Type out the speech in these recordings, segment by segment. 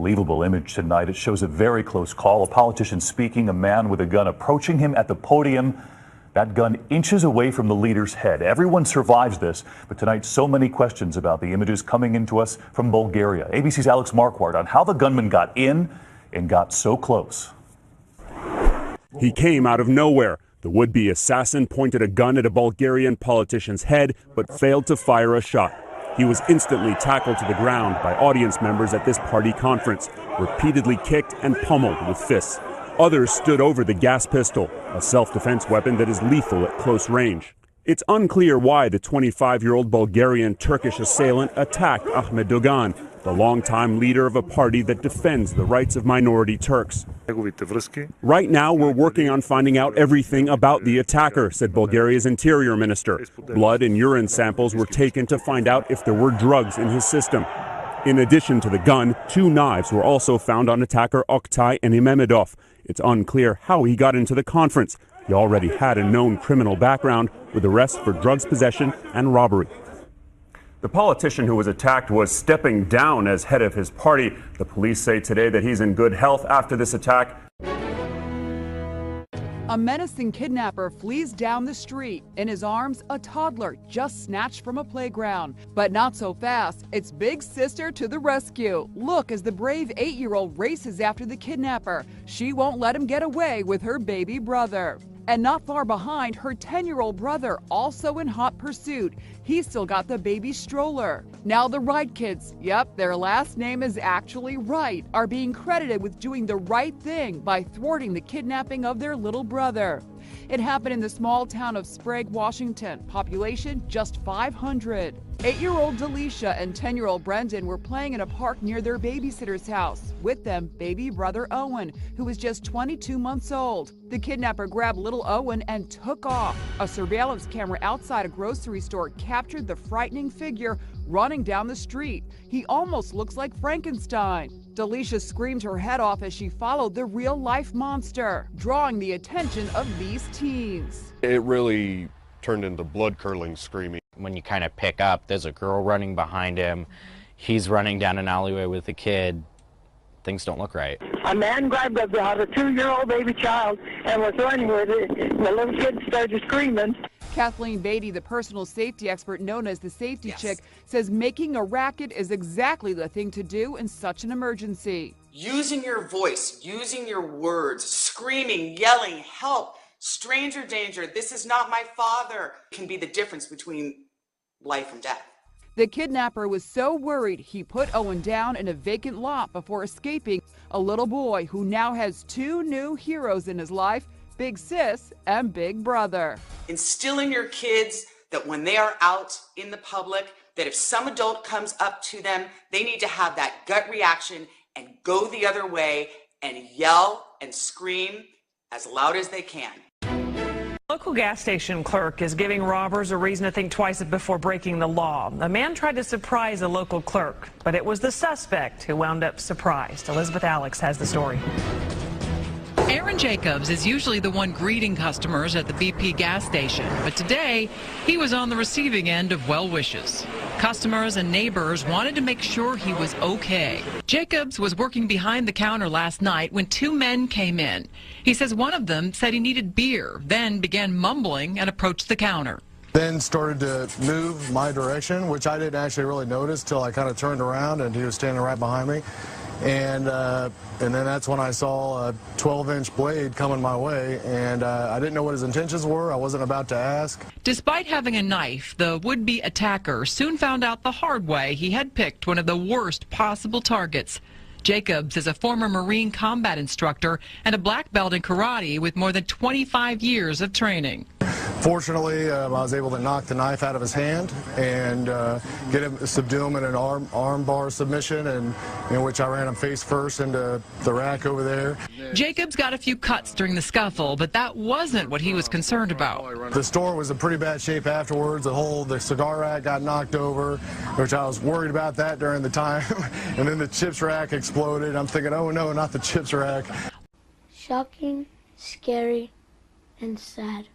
unbelievable image tonight. It shows a very close call. A politician speaking, a man with a gun approaching him at the podium. That gun inches away from the leader's head. Everyone survives this, but tonight so many questions about the images coming into us from Bulgaria. ABC's Alex Marquardt on how the gunman got in and got so close. He came out of nowhere. The would-be assassin pointed a gun at a Bulgarian politician's head, but failed to fire a shot. He was instantly tackled to the ground by audience members at this party conference, repeatedly kicked and pummeled with fists. Others stood over the gas pistol, a self-defense weapon that is lethal at close range. It's unclear why the 25-year-old Bulgarian-Turkish assailant attacked Ahmed Dogan, the longtime leader of a party that defends the rights of minority Turks. Right now, we're working on finding out everything about the attacker, said Bulgaria's interior minister. Blood and urine samples were taken to find out if there were drugs in his system. In addition to the gun, 2 knives were also found on attacker Oktay Enimemedov. It's unclear how he got into the conference. He already had a known criminal background with arrests for drugs possession and robbery. The politician who was attacked was stepping down as head of his party. The police say today that he's in good health after this attack. A menacing kidnapper flees down the street. In his arms, a toddler just snatched from a playground. But not so fast. It's big sister to the rescue. Look as the brave 8-year-old races after the kidnapper. She won't let him get away with her baby brother. And not far behind, her 10-year-old brother, also in hot pursuit. He's still got the baby stroller. Now the Wright kids, yep, their last name is actually Wright, are being credited with doing the right thing by thwarting the kidnapping of their little brother. It happened in the small town of Sprague, Washington. Population just 500. 8-year-old Delisha and 10-year-old Brendan were playing in a park near their babysitter's house. With them, baby brother Owen, who was just 22 months old. The kidnapper grabbed little Owen and took off. A surveillance camera outside a grocery store captured the frightening figure running down the street. He almost looks like Frankenstein. Delisha screamed her head off as she followed the real-life monster, drawing the attention of these teens. It really turned into blood-curdling screaming. When you kind of pick up, there's a girl running behind him. He's running down an alleyway with a kid. Things don't look right. A man grabbed a 2-year-old baby child and was running with it. The little kid started screaming. Kathleen Beatty, the personal safety expert known as the Safety Chick, says making a racket is exactly the thing to do in such an emergency. Using your voice, using your words, screaming, yelling, help, stranger danger, this is not my father, can be the difference between life and death. The kidnapper was so worried he put Owen down in a vacant lot before escaping. A little boy who now has 2 new heroes in his life, Big Sis and Big Brother. Instill in your kids that when they are out in the public, that if some adult comes up to them, they need to have that gut reaction and go the other way and yell and scream as loud as they can. Local gas station clerk is giving robbers a reason to think twice before breaking the law. A man tried to surprise a local clerk, but it was the suspect who wound up surprised. Elizabeth Alex has the story. Aaron Jacobs is usually the one greeting customers at the BP gas station, but today he was on the receiving end of well wishes. Customers and neighbors wanted to make sure he was okay. Jacobs was working behind the counter last night when 2 men came in. He says one of them said he needed beer, then began mumbling and approached the counter. Then started to move my direction, which I didn't actually really notice till I kind of turned around and he was standing right behind me. And then that's when I saw a 12-inch blade coming my way, and I didn't know what his intentions were. I wasn't about to ask. Despite having a knife, the would-be attacker soon found out the hard way he had picked one of the worst possible targets. Jacobs is a former Marine combat instructor and a black belt in karate with more than 25 years of training. Fortunately, I was able to knock the knife out of his hand and get him, subdue him in an arm bar submission, and in which I ran him face first into the rack over there. Jacobs got a few cuts during the scuffle, but that wasn't what he was concerned about. The store was in pretty bad shape afterwards. The cigar rack got knocked over, which I was worried about that during the time. And then the chips rack exploded. I'm thinking, oh no, not the chips rack. Shocking, scary, and sad.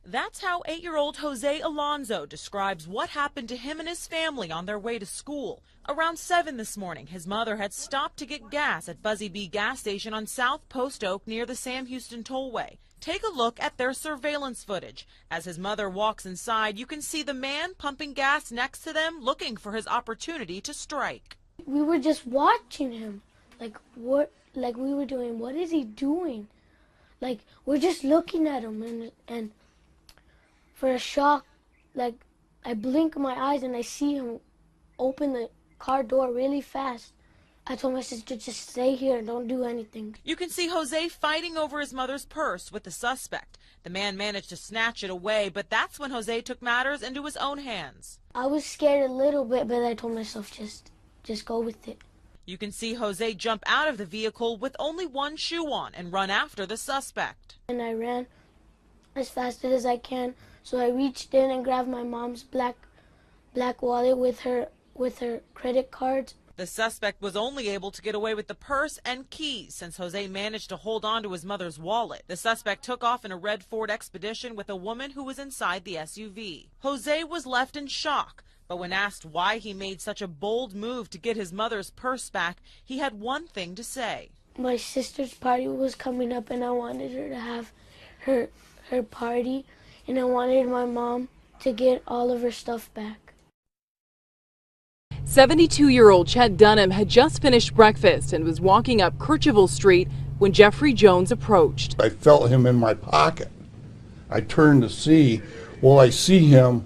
That's how 8-year-old Jose Alonso describes what happened to him and his family on their way to school. Around 7 this morning, his mother had stopped to get gas at Buzzy Bee gas station on South Post Oak near the Sam Houston Tollway. Take a look at their surveillance footage. As his mother walks inside, you can see the man pumping gas next to them, looking for his opportunity to strike. We were just watching him. Like we were doing, what is he doing? Like, we're just looking at him, and for a shock, like, I blink my eyes and I see him open the car door really fast. I told my sister, just stay here and don't do anything. You can see Jose fighting over his mother's purse with the suspect. The man managed to snatch it away, but that's when Jose took matters into his own hands. I was scared a little bit, but I told myself, just go with it. You can see Jose jump out of the vehicle with only one shoe on and run after the suspect. And I ran as fast as I can, so I reached in and grabbed my mom's black wallet with her credit cards. The suspect was only able to get away with the purse and keys since Jose managed to hold on to his mother's wallet. The suspect took off in a red Ford Expedition with a woman who was inside the SUV. Jose was left in shock. But when asked why he made such a bold move to get his mother's purse back, he had one thing to say. My sister's party was coming up and I wanted her to have her party, and I wanted my mom to get all of her stuff back. 72-year-old Chet Dunham had just finished breakfast and was walking up Kercheval Street when Jeffrey Jones approached. I felt him in my pocket. I turned to see, well, I see him,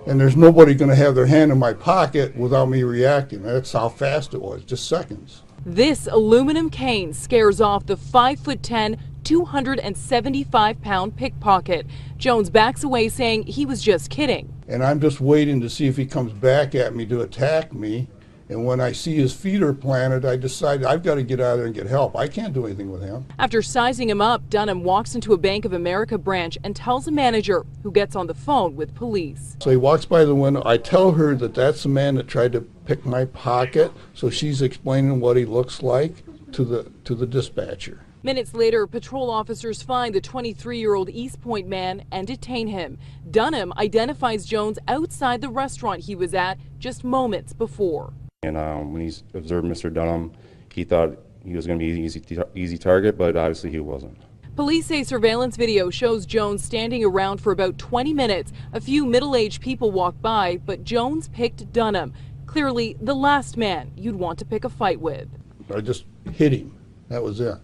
and there's nobody going to have their hand in my pocket without me reacting. That's how fast it was, just seconds. This aluminum cane scares off the 5'10", 275-pound pickpocket. Jones backs away saying he was just kidding. And I'm just waiting to see if he comes back at me to attack me. And when I see his feet are planted, I decide I've got to get out of there and get help. I can't do anything with him. After sizing him up, Dunham walks into a Bank of America branch and tells a manager, who gets on the phone with police. So he walks by the window. I tell her that that's the man that tried to pick my pocket. So she's explaining what he looks like to the dispatcher. Minutes later, patrol officers find the 23-year-old East Point man and detain him. Dunham identifies Jones outside the restaurant he was at just moments before. And when he observed Mr. Dunham, he thought he was going to be an easy target, but obviously he wasn't. Police say surveillance video shows Jones standing around for about 20 minutes. A few middle-aged people walk by, but Jones picked Dunham. Clearly the last man you'd want to pick a fight with. I just hit him. That was it.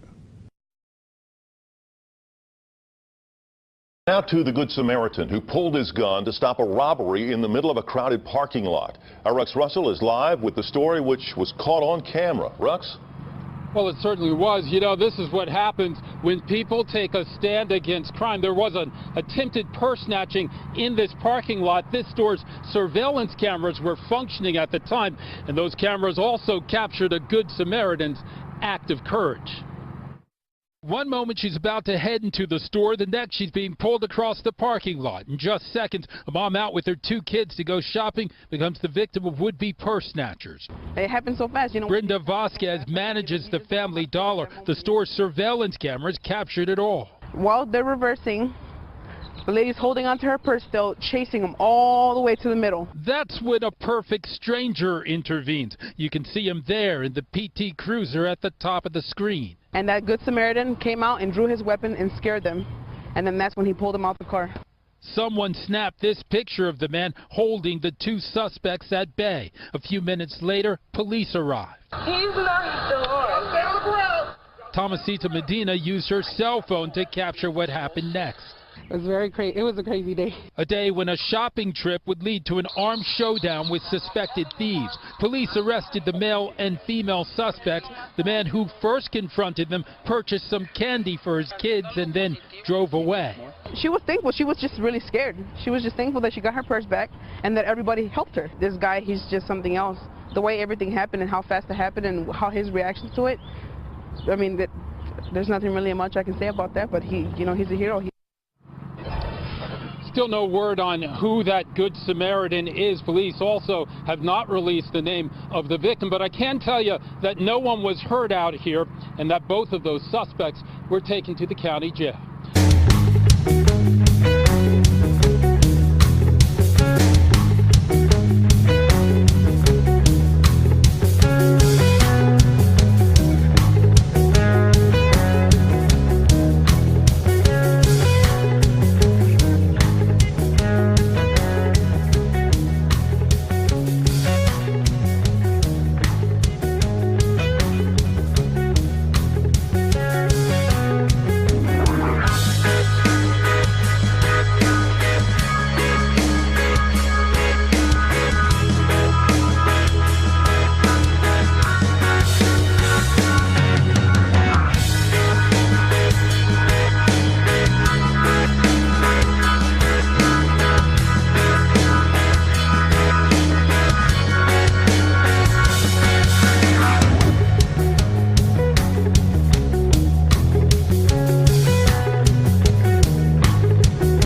Now to the Good Samaritan who pulled his gun to stop a robbery in the middle of a crowded parking lot. Our Rex Russell is live with the story which was caught on camera. Rex? Well, it certainly was. You know, this is what happens when people take a stand against crime. There was an attempted purse snatching in this parking lot. This store's surveillance cameras were functioning at the time, and those cameras also captured a Good Samaritan's act of courage. One moment she's about to head into the store, the next she's being pulled across the parking lot. In just seconds, a mom out with her 2 kids to go shopping becomes the victim of would-be purse snatchers. It happened so fast, you know. Brenda Vasquez manages the Family Dollar. The store's surveillance cameras captured it all. While they're reversing, the lady's holding onto her purse still, chasing them all the way to the middle. That's when a perfect stranger intervenes. You can see him there in the PT Cruiser at the top of the screen. And that Good Samaritan came out and drew his weapon and scared them. And then that's when he pulled them out the car. Someone snapped this picture of the man holding the 2 suspects at bay. A few minutes later, police arrived. He's not the door. Tomasita Medina used her cell phone to capture what happened next. It was very crazy. It was a crazy day. A day when a shopping trip would lead to an armed showdown with suspected thieves. Police arrested the male and female suspects. The man who first confronted them purchased some candy for his kids and then drove away. She was thankful. She was just really scared. She was just thankful that she got her purse back and that everybody helped her. This guy, he's just something else. The way everything happened and how fast it happened and how his reactions to it, I mean, there's nothing really much I can say about that, but he's a hero. Still no word on who that Good Samaritan is. Police also have not released the name of the victim, but I can tell you that no one was hurt out here and that both of those suspects were taken to the county jail.